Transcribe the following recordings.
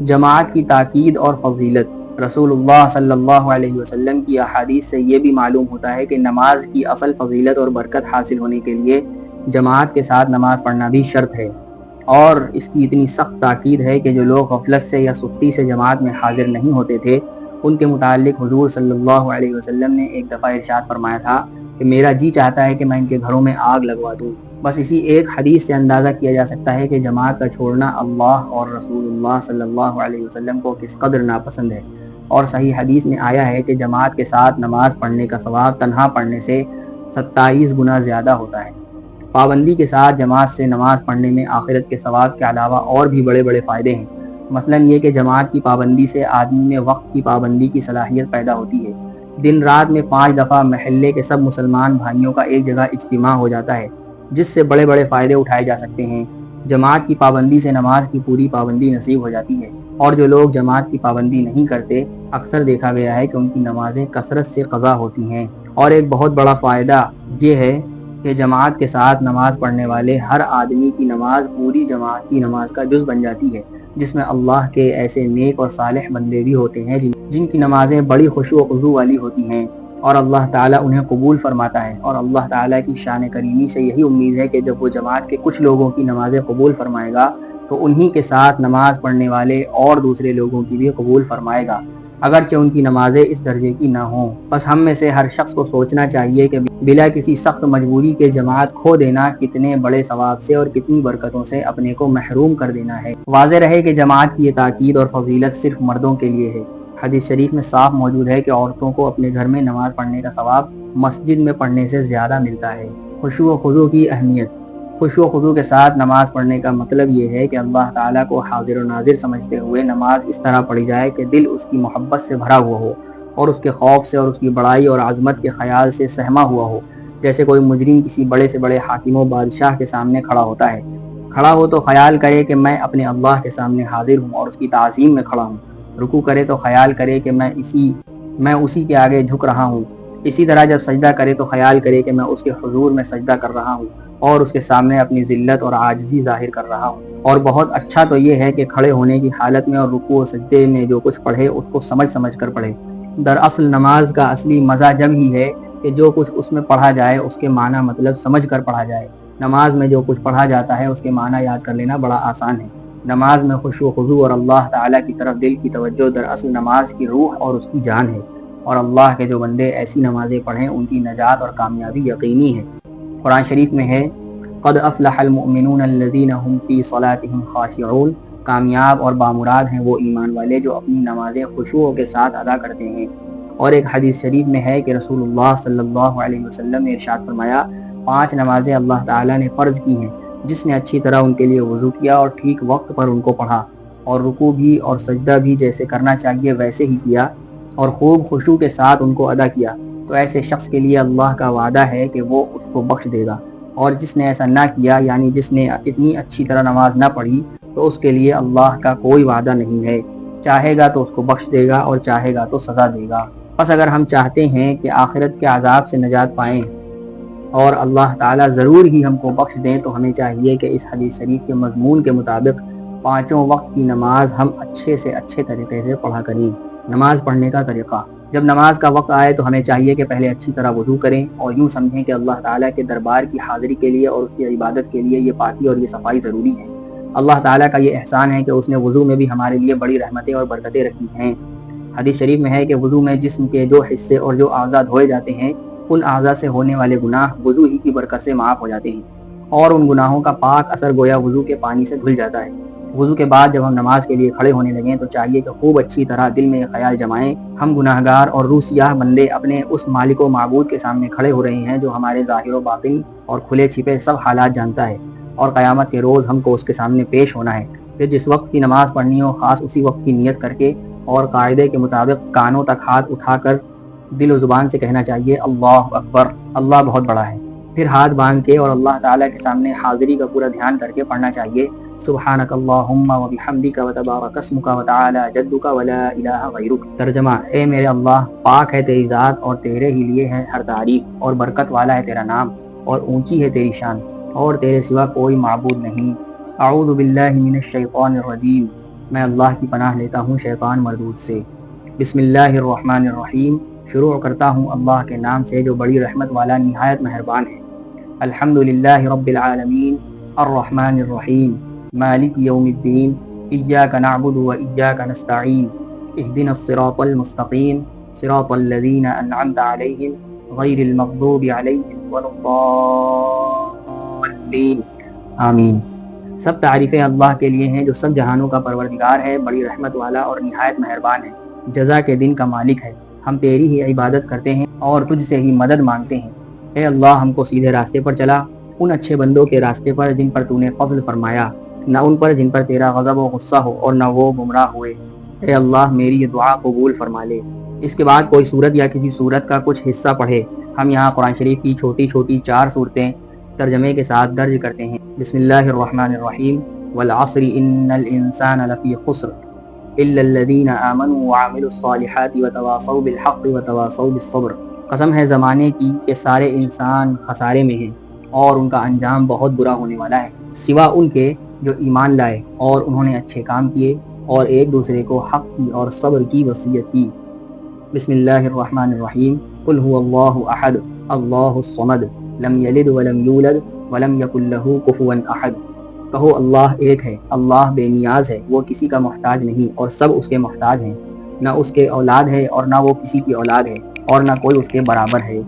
جماعت کی تاکید اور فضیلت۔ رسول اللہ صلی اللہ علیہ وسلم کی احادیث سے یہ بھی معلوم ہوتا ہے کہ نماز کی اصل فضیلت اور برکت حاصل ہونے کے لیے جماعت کے ساتھ نماز پڑھنا بھی شرط ہے، اور اس کی اتنی سخت تاکید ہے کہ جو لوگ غفلت سے یا سستی سے جماعت میں حاضر نہیں ہوتے تھے، ان کے متعلق حضور صلی اللہ علیہ وسلم نے ایک دفعہ ارشاد فرمایا تھا کہ میرا جی چاہتا ہے کہ میں ان کے گھروں میں آگ لگوا دوں۔ بس اسی ایک حدیث سے اندازہ کیا جا سکتا ہے کہ جماعت کا چھوڑنا اللہ اور رسول اللہ صلی اللہ علیہ وسلم کو کس قدر ناپسند ہے، اور صحیح حدیث میں آیا ہے کہ جماعت کے ساتھ نماز پڑھنے کا ثواب تنہا پڑھنے سے 27 گنا زیادہ ہوتا ہے۔ پابندی کے ساتھ جماعت سے نماز پڑھنے میں آخرت کے ثواب کے علاوہ اور بھی بڑے بڑے فائدے ہیں، مثلا یہ کہ جماعت کی پابندی سے آدمی میں وقت کی پابندی کی صلاحیت پیدا ہوتی ہے۔ دن رات میں 5 دفعہ محلے کے سب مسلمان بھائیوں کا ایک جگہ اجتماع ہو جاتا ہے، جس سے بڑے بڑے فائدے اٹھائے جا سکتے ہیں۔ جماعت کی پابندی سے نماز کی پوری پابندی نصیب ہو جاتی ہے، اور جو لوگ جماعت کی پابندی نہیں کرتے، اکثر دیکھا گیا ہے کہ ان کی نمازیں کثرت سے قضا ہوتی ہیں۔ اور ایک بہت بڑا فائدہ یہ ہے کہ جماعت کے ساتھ نماز پڑھنے والے ہر آدمی کی نماز پوری جماعت کی نماز کا جز بن جاتی ہے، جس میں اللہ کے ایسے نیک اور صالح بندے بھی ہوتے ہیں جن کی نمازیں بڑی خشوع و خضوع والی ہوتی ہیں، اور اللہ تعالیٰ انہیں قبول فرماتا ہے۔ اور اللہ تعالیٰ کی شان کریمی سے یہی امید ہے کہ جب وہ جماعت کے کچھ لوگوں کی نمازیں قبول فرمائے گا تو انہی کے ساتھ نماز پڑھنے والے اور دوسرے لوگوں کی بھی قبول فرمائے گا، اگرچہ ان کی نمازیں اس درجے کی نہ ہوں۔ بس ہم میں سے ہر شخص کو سوچنا چاہیے کہ بلا کسی سخت مجبوری کے جماعت کھو دینا کتنے بڑے ثواب سے اور کتنی برکتوں سے اپنے کو محروم کر دینا ہے۔ واضح رہے کہ جماعت کی یہ تاکید اور فضیلت صرف مردوں کے لیے ہے۔ حدیث شریف میں صاف موجود ہے کہ عورتوں کو اپنے گھر میں نماز پڑھنے کا ثواب مسجد میں پڑھنے سے زیادہ ملتا ہے۔ خشوع و خضوع کی اہمیت۔ خشوع و خضوع کے ساتھ نماز پڑھنے کا مطلب یہ ہے کہ اللہ تعالیٰ کو حاضر و ناظر سمجھتے ہوئے نماز اس طرح پڑھی جائے کہ دل اس کی محبت سے بھرا ہوا ہو، اور اس کے خوف سے اور اس کی بڑائی اور عظمت کے خیال سے سہما ہوا ہو، جیسے کوئی مجرم کسی بڑے سے بڑے حاکم و بادشاہ کے سامنے کھڑا ہوتا ہے۔ کھڑا ہو تو خیال کرے کہ میں اپنے اللہ کے سامنے حاضر ہوں اور اس کی تعظیم میں کھڑا ہوں۔ رکوع کرے تو خیال کرے کہ میں اسی کے آگے جھک رہا ہوں۔ اسی طرح جب سجدہ کرے تو خیال کرے کہ میں اس کے حضور میں سجدہ کر رہا ہوں اور اس کے سامنے اپنی ذلت اور عاجزی ظاہر کر رہا ہوں۔ اور بہت اچھا تو یہ ہے کہ کھڑے ہونے کی حالت میں اور رکوع و سجدے میں جو کچھ پڑھے اس کو سمجھ سمجھ کر پڑھے۔ دراصل نماز کا اصلی مزہ جب ہی ہے کہ جو کچھ اس میں پڑھا جائے اس کے معنی مطلب سمجھ کر پڑھا جائے۔ نماز میں جو کچھ پڑھا جاتا ہے اس کے معنی یاد کر لینا بڑا آسان ہے۔ نماز میں خشوع و خضوع اور اللہ تعالیٰ کی طرف دل کی توجہ دراصل نماز کی روح اور اس کی جان ہے، اور اللہ کے جو بندے ایسی نمازیں پڑھیں ان کی نجات اور کامیابی یقینی ہے۔ قرآن شریف میں ہے قد افلح المؤمنون الذین هم فی صلاتهم خاشعون، کامیاب اور بامراد ہیں وہ ایمان والے جو اپنی نمازیں خشوع کے ساتھ ادا کرتے ہیں۔ اور ایک حدیث شریف میں ہے کہ رسول اللہ صلی اللہ علیہ وسلم نے ارشاد فرمایا 5 نمازیں اللہ تعالیٰ نے فرض کی ہیں، جس نے اچھی طرح ان کے لیے وضو کیا اور ٹھیک وقت پر ان کو پڑھا، اور رکوع بھی اور سجدہ بھی جیسے کرنا چاہیے ویسے ہی کیا، اور خوب خشوع کے ساتھ ان کو ادا کیا، تو ایسے شخص کے لیے اللہ کا وعدہ ہے کہ وہ اس کو بخش دے گا۔ اور جس نے ایسا نہ کیا، یعنی جس نے اتنی اچھی طرح نماز نہ پڑھی، تو اس کے لیے اللہ کا کوئی وعدہ نہیں ہے، چاہے گا تو اس کو بخش دے گا اور چاہے گا تو سزا دے گا۔ بس اگر ہم چاہتے ہیں کہ آخرت کے عذاب سے نجات پائیں اور اللہ تعالیٰ ضرور ہی ہم کو بخش دیں، تو ہمیں چاہیے کہ اس حدیث شریف کے مضمون کے مطابق 5 وقت کی نماز ہم اچھے سے اچھے طریقے سے پڑھا کریں۔ نماز پڑھنے کا طریقہ۔ جب نماز کا وقت آئے تو ہمیں چاہیے کہ پہلے اچھی طرح وضو کریں اور یوں سمجھیں کہ اللہ تعالیٰ کے دربار کی حاضری کے لیے اور اس کی عبادت کے لیے یہ پاکی اور یہ صفائی ضروری ہے۔ اللہ تعالیٰ کا یہ احسان ہے کہ اس نے وضو میں بھی ہمارے لیے بڑی رحمتیں اور برکتیں رکھی ہیں۔ حدیث شریف میں ہے کہ وضو میں جسم کے جو حصے اور جو اعضاء دھوئے جاتے ہیں، ان اعضاء سے ہونے والے گناہ وضو ہی کی برکت سے معاف ہو جاتے ہیں، اور ان گناہوں کا پاک اثر گویا وضو کے پانی سے دھل جاتا ہے۔ وضو کے بعد جب ہم نماز کے لیے کھڑے ہونے لگیں تو چاہیے کہ خوب اچھی طرح دل میں خیال جمائیں ہم گناہگار اور روح سیاہ بندے اپنے اس مالک و معبود کے سامنے کھڑے ہو رہے ہیں جو ہمارے ظاہر و باطن اور کھلے چھپے سب حالات جانتا ہے، اور قیامت کے روز ہم کو اس کے سامنے پیش ہونا ہے۔ پھر جس وقت کی نماز پڑھنی ہو خاص اسی وقت کی نیت کر کے اور قاعدے کے مطابق کانوں تک ہاتھ اٹھا کر دل و زبان سے کہنا چاہیے اللہ اکبر، اللہ بہت بڑا ہے۔ پھر ہاتھ باندھ کے اور اللہ تعالیٰ کے سامنے حاضری کا پورا دھیان کر کے پڑھنا چاہیے سبحانک اللہم و بحمدک و تبارک اسمک و تعالی جدک و لا الہ غیرک۔ ترجمہ: اے میرے اللہ، پاک ہے تیری ذات اور تیرے ہی لیے ہے ہر تعریف، اور برکت والا ہے تیرا نام اور اونچی ہے تیری شان، اور تیرے سوا کوئی معبود نہیں۔ اعوذ باللہ من الشیطان الرجیم۔ میں اللہ کی پناہ لیتا ہوں شیطان مردود سے۔ بسم اللہ الرحمن الرحیم، شروع کرتا ہوں اللہ کے نام سے جو بڑی رحمت والا نہایت مہربان ہے۔ الحمدللہ رب العالمین الرحمن الرحیم مالک یوم الدین ایاک نعبد و ایاک نستعین اہدنا الصراط المستقیم صراط الذین انعمت علیہم غیر المغضوب علیہم ولا الضالین آمین۔ سب تعریفیں اللہ کے لیے ہیں جو سب جہانوں کا پروردگار ہے، بڑی رحمت والا اور نہایت مہربان ہے، جزا کے دن کا مالک ہے۔ ہم تیری ہی عبادت کرتے ہیں اور تجھ سے ہی مدد مانگتے ہیں۔ اے اللہ، ہم کو سیدھے راستے پر چلا، ان اچھے بندوں کے راستے پر جن پر تو نے فضل فرمایا، نہ ان پر جن پر تیرا غضب و غصہ ہو اور نہ وہ گمراہ ہوئے۔ اے اللہ، میری یہ دعا قبول فرما لے۔ اس کے بعد کوئی سورت یا کسی سورت کا کچھ حصہ پڑھے۔ ہم یہاں قرآن شریف کی چھوٹی چھوٹی 4 صورتیں ترجمے کے ساتھ درج کرتے ہیں۔ بسم اللہ الرحمن الرحیم والعصر ان الانسان لفی خسر الا الذین آمنوا وعملوا الصالحات وتواصوا بالحق وتواصوا بالصبر۔ قسم ہے زمانے کی کہ سارے انسان خسارے میں ہیں اور ان کا انجام بہت برا ہونے والا ہے، سوا ان کے جو ایمان لائے اور انہوں نے اچھے کام کیے اور ایک دوسرے کو حق کی اور صبر کی وصیت کی۔ بسم اللہ الرحمن الرحیم قل هو اللہ احد اللہ الصمد لم یلد ولم یولد ولم یکن لہ کفوا احد۔ کہو اللہ ایک ہے، اللہ بے نیاز ہے، وہ کسی کا محتاج نہیں اور سب اس کے محتاج ہیں، نہ اس کے اولاد ہے اور نہ وہ کسی کی اولاد ہے اور نہ کوئی اس کے برابر ہے۔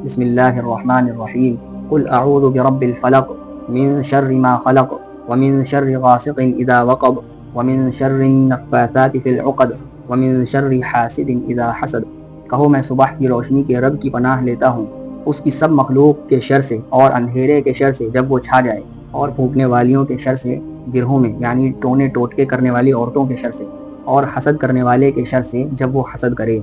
بسم اللہ الرحمن الرحیم قل اعوذ برب الفلق من شر ما خلق ومن شر غاسق اذا وقب ومن شر النفاثات في العقد ومن شر حاسد اذا حسد۔ کہو میں صبح کی روشنی کے رب کی پناہ لیتا ہوں، اس کی سب مخلوق کے شر سے اور اندھیرے کے شر سے جب وہ چھا جائے، اور پھونکنے والیوں کے شر سے گرہوں میں یعنی ٹونے ٹوٹکے کرنے والی عورتوں کے شر سے، اور حسد کرنے والے کے شر سے جب وہ حسد کرے۔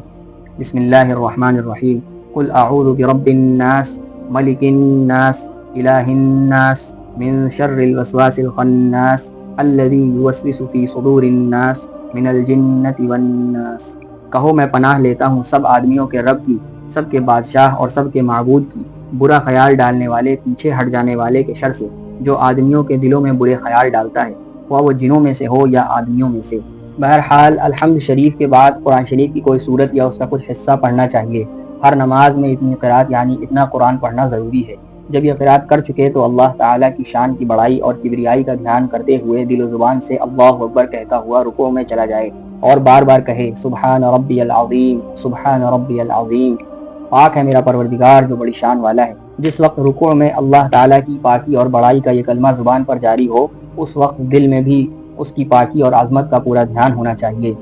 بسم اللہ الرحمن الرحیم قل اعوذ برب الناس ملک الناس الہ الناس من شر الوسواس الخناس الذی یوسوس فی صدور الناس من الجنۃ والناس۔ کہو میں پناہ لیتا ہوں سب آدمیوں کے رب کی، سب کے بادشاہ اور سب کے معبود کی، برا خیال ڈالنے والے پیچھے ہٹ جانے والے کے شر سے جو آدمیوں کے دلوں میں برے خیال ڈالتا ہے، خواہ وہ جنوں میں سے ہو یا آدمیوں میں سے۔ بہرحال الحمد شریف کے بعد قرآن شریف کی کوئی صورت یا اس کا کچھ حصہ پڑھنا چاہیے۔ ہر نماز میں اتنی قرات یعنی اتنا قرآن پڑھنا ضروری ہے۔ جب یہ قرات کر چکے تو اللہ تعالیٰ کی شان کی بڑائی اور کبریائی کا دھیان کرتے ہوئے دل و زبان سے اللہ اکبر کہتا ہوا رکوع میں چلا جائے اور بار بار کہے سبحان ربی العظیم سبحان ربی العظیم، پاک ہے میرا پروردگار جو بڑی شان والا ہے۔ جس وقت رکوع میں اللہ تعالیٰ کی پاکی اور بڑائی کا یہ کلمہ زبان پر جاری ہو، اس وقت دل میں بھی اس کی پاکی اور عظمت کا پورا دھیان ہونا چاہیے۔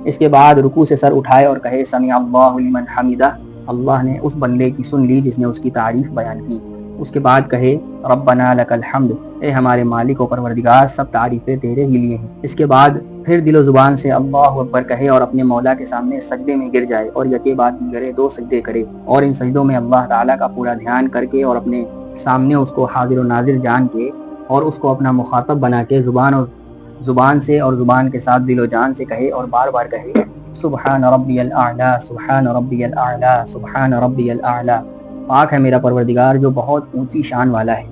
اس کے بعد رکوع سے سر اٹھائے اور کہے سمع اللہ لمن حمدہ، اللہ نے اس بندے کی سن لی جس نے اس کی تعریف بیان کی۔ اس کے بعد کہے ربنا لک الحمد، اے ہمارے مالک و پروردگار سب تعریفیں تیرے ہی لیے ہیں۔ اس کے بعد پھر دل و زبان سے اللہ اکبر کہے اور اپنے مولا کے سامنے سجدے میں گر جائے اور یکے بعد دیگرے 2 سجدے کرے، اور ان سجدوں میں اللہ تعالیٰ کا پورا دھیان کر کے اور اپنے سامنے اس کو حاضر و ناظر جان کے اور اس کو اپنا مخاطب بنا کے زبان سے اور زبان کے ساتھ دل و جان سے کہے اور بار بار کہے سبحان ربی الاعلی سبحان ربی الاعلی سبحان ربی الاعلی، پاک ہے میرا پروردگار جو بہت اونچی شان والا ہے۔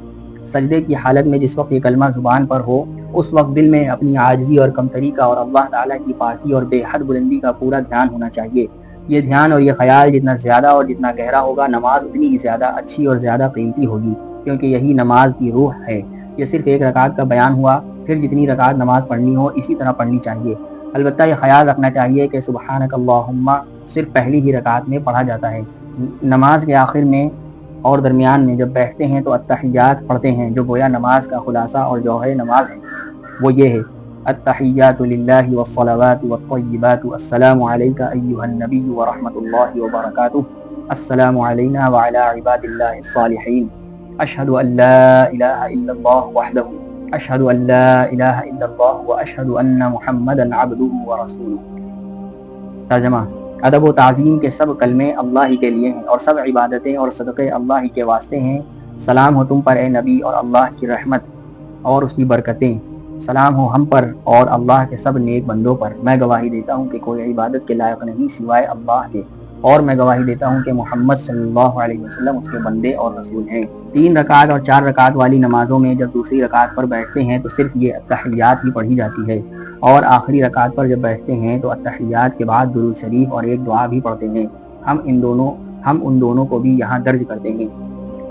سجدے کی حالت میں جس وقت یہ کلمہ زبان پر ہو، اس وقت دل میں اپنی عاجزی اور کمتری کا اور اللہ تعالیٰ کی پاکی اور بے حد بلندی کا پورا دھیان ہونا چاہیے۔ یہ دھیان اور یہ خیال جتنا زیادہ اور جتنا گہرا ہوگا، نماز اتنی ہی زیادہ اچھی اور زیادہ قیمتی ہوگی، کیونکہ یہی نماز کی روح ہے۔ یہ صرف ایک رکعت کا بیان ہوا، پھر جتنی رکعت نماز پڑھنی ہو اسی طرح پڑھنی چاہیے۔ البتہ یہ خیال رکھنا چاہیے کہ سبحانک اللہم صرف پہلی ہی رکعت میں پڑھا جاتا ہے۔ نماز کے آخر میں اور درمیان میں جب بیٹھتے ہیں تو التحیات پڑھتے ہیں، جو گویا نماز کا خلاصہ اور جوہر نماز ہے۔ وہ یہ ہے التحیات للہ والصلوات والطیبات السلام علیک ایہا النبی ورحمۃ اللہ وبرکاتہ، السلام علینا وعلی عباد اللہ الصالحین، اشہد ان لا الہ الا اللہ وحدہ، اشہد ان لا الہ الا اللہ واشہد ان محمدا عبدہ ورسولہ۔ ترجمہ: ادب و تعظیم کے سب کلمے اللہ ہی کے لیے ہیں اور سب عبادتیں اور صدقے اللہ ہی کے واسطے ہیں۔ سلام ہو تم پر اے نبی اور اللہ کی رحمت اور اس کی برکتیں، سلام ہو ہم پر اور اللہ کے سب نیک بندوں پر۔ میں گواہی دیتا ہوں کہ کوئی عبادت کے لائق نہیں سوائے اللہ کے، اور میں گواہی دیتا ہوں کہ محمد صلی اللہ علیہ وسلم اس کے بندے اور رسول ہیں۔ 3 رکعت اور 4 رکعت والی نمازوں میں جب دوسری رکعت پر بیٹھتے ہیں تو صرف یہ التحیات ہی پڑھی جاتی ہے، اور آخری رکعت پر جب بیٹھتے ہیں تو التحیات کے بعد درود شریف اور ایک دعا بھی پڑھتے ہیں۔ ہم ان دونوں کو بھی یہاں درج کرتے ہیں۔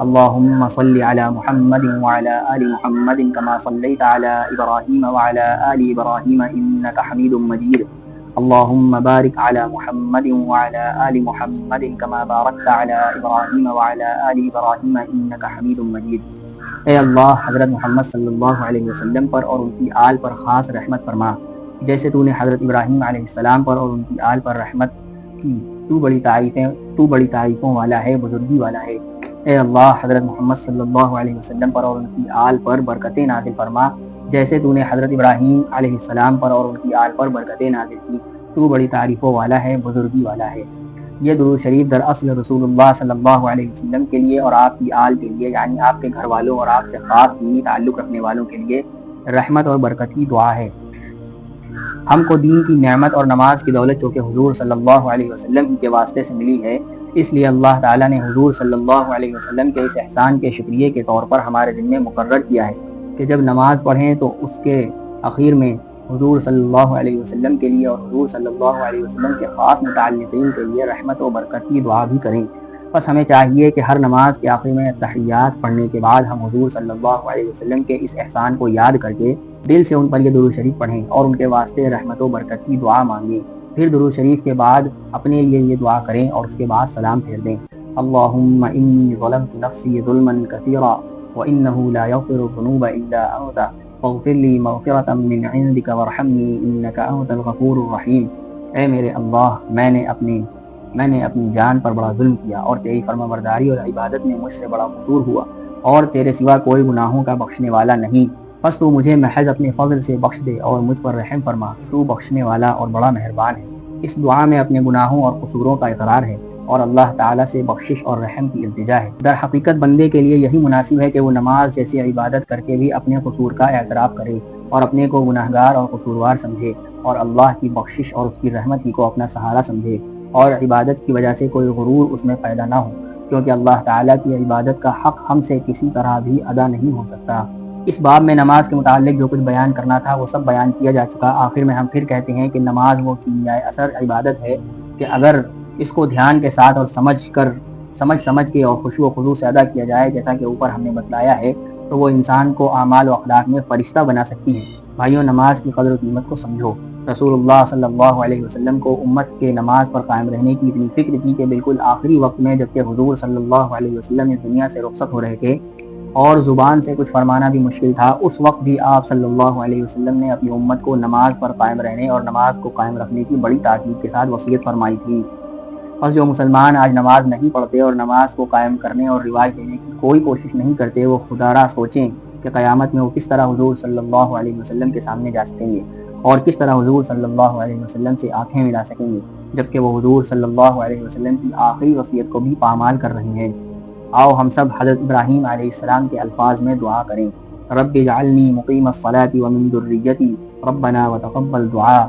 اللہم صلی علی محمد وعلی آل محمد کما صلیت علی ابراہیم وعلی آل ابراہیم انک حمید مجید۔ اللہم بارک علی محمد وعلی آل محمد کما بارکت علی ابراہیم وعلی آل ابراہیم انک حمید مجید۔ اے اللہ، حضرت محمد صلی اللہ علیہ وسلم پر اور ان کی آل پر خاص رحمت فرما، جیسے تو نے حضرت ابراہیم علیہ السلام پر اور ان کی آل پر رحمت کی۔ تو بڑی تعریفوں والا ہے، بزرگی والا ہے۔ اے اللہ، حضرت محمد صلی اللہ علیہ وسلم پر اور ان کی آل پر برکتیں نازل فرما، جیسے تو نے حضرت ابراہیم علیہ السلام پر اور ان کی آل پر برکتیں نازل کی۔ تو بڑی تعریفوں والا ہے، بزرگی والا ہے۔ یہ درود شریف دراصل رسول اللہ صلی اللہ علیہ وسلم کے لیے اور آپ کی آل کے لیے، یعنی آپ کے گھر والوں اور آپ سے خاص دینی تعلق رکھنے والوں کے لیے رحمت اور برکت کی دعا ہے۔ ہم کو دین کی نعمت اور نماز کی دولت جو کہ حضور صلی اللہ علیہ وسلم کے واسطے سے ملی ہے، اس لیے اللہ تعالیٰ نے حضور صلی اللہ علیہ وسلم کے اس احسان کے شکریہ کے طور پر ہمارے ذمے مقرر کیا ہے کہ جب نماز پڑھیں تو اس کے اخیر میں حضور صلی اللہ علیہ وسلم کے لیے اور حضور صلی اللہ علیہ وسلم کے خاص متعلقین کے لیے رحمت و برکت کی دعا بھی کریں۔ بس ہمیں چاہیے کہ ہر نماز کے آخر میں تحیات پڑھنے کے بعد ہم حضور صلی اللہ علیہ وسلم کے اس احسان کو یاد کر کے دل سے ان پر یہ درود شریف پڑھیں اور ان کے واسطے رحمت و برکت کی دعا مانگیں۔ پھر درود شریف کے بعد اپنے لیے یہ دعا کریں اور اس کے بعد سلام پھیر دیں۔ اللہم انی ظلمت نفسی ظلما کثیرا وانہ لا یغفر الذنوب الا انت فاغفر لی مغفرۃ من عندک وارحمنی انک انت الغفور الرحیم۔ اے میرے اللہ، میں نے اپنی جان پر بڑا ظلم کیا اور تیری فرمانبرداری اور عبادت میں مجھ سے بڑا قصور ہوا، اور تیرے سوا کوئی گناہوں کا بخشنے والا نہیں، بس تو مجھے محض اپنے فضل سے بخش دے اور مجھ پر رحم فرما، تو بخشنے والا اور بڑا مہربان ہے۔ اس دعا میں اپنے گناہوں اور قصوروں کا اقرار ہے اور اللہ تعالیٰ سے بخشش اور رحم کی التجا ہے۔ در حقیقت بندے کے لیے یہی مناسب ہے کہ وہ نماز جیسی عبادت کر کے بھی اپنے قصور کا اعتراف کرے اور اپنے کو گناہگار اور قصوروار سمجھے اور اللہ کی بخشش اور اس کی رحمت ہی کو اپنا سہارا سمجھے، اور عبادت کی وجہ سے کوئی غرور اس میں پیدا نہ ہو، کیونکہ اللہ تعالیٰ کی عبادت کا حق ہم سے کسی طرح بھی ادا نہیں ہو سکتا۔ اس باب میں نماز کے متعلق جو کچھ بیان کرنا تھا وہ سب بیان کیا جا چکا۔ آخر میں ہم پھر کہتے ہیں کہ نماز وہ کیمیائے اثر عبادت ہے کہ اگر اس کو دھیان کے ساتھ اور سمجھ کے اور خشوع و خضوع سے ادا کیا جائے جیسا کہ اوپر ہم نے بتلایا ہے، تو وہ انسان کو اعمال و اخلاق میں فرشتہ بنا سکتی ہے۔ بھائیوں، نماز کی قدر و قیمت کو سمجھو۔ رسول اللہ صلی اللہ علیہ وسلم کو امت کے نماز پر قائم رہنے کی اتنی فکر تھی کہ بالکل آخری وقت میں جبکہ حضور صلی اللہ علیہ وسلم اس دنیا سے رخصت ہو رہے تھے اور زبان سے کچھ فرمانا بھی مشکل تھا، اس وقت بھی آپ صلی اللہ علیہ وسلم نے اپنی امت کو نماز پر قائم رہنے اور نماز کو قائم رکھنے کی بڑی تاکید کے ساتھ وصیت فرمائی تھی۔ بس جو مسلمان آج نماز نہیں پڑھتے اور نماز کو قائم کرنے اور رواج دینے کی کوئی کوشش نہیں کرتے، وہ خدا را سوچیں کہ قیامت میں وہ کس طرح حضور صلی اللہ علیہ وسلم کے سامنے جا سکیں گے اور کس طرح حضور صلی اللہ علیہ وسلم سے آنکھیں ملا سکیں گے، جبکہ وہ حضور صلی اللہ علیہ وسلم کی آخری وصیت کو بھی پامال کر رہے ہیں۔ آؤ ہم سب حضرت ابراہیم علیہ السلام کے الفاظ میں دعا کریں۔ رب اجعلنی مقیم الصلاۃ ومن ذریتی ربنا وتقبل دعاء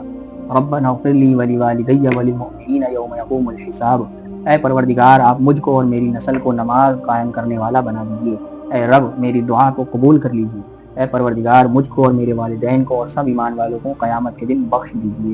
ربنا اغفر لی ولوالدی وللمؤمنین یوم یقوم الحساب۔ اے پروردگار، آپ مجھ کو اور میری نسل کو نماز قائم کرنے والا بنا دیجیے۔ اے رب، میری دعا کو قبول کر لیجیے۔ اے پروردگار، مجھ کو اور میرے والدین کو اور سب ایمان والوں کو قیامت کے دن بخش دیجیے۔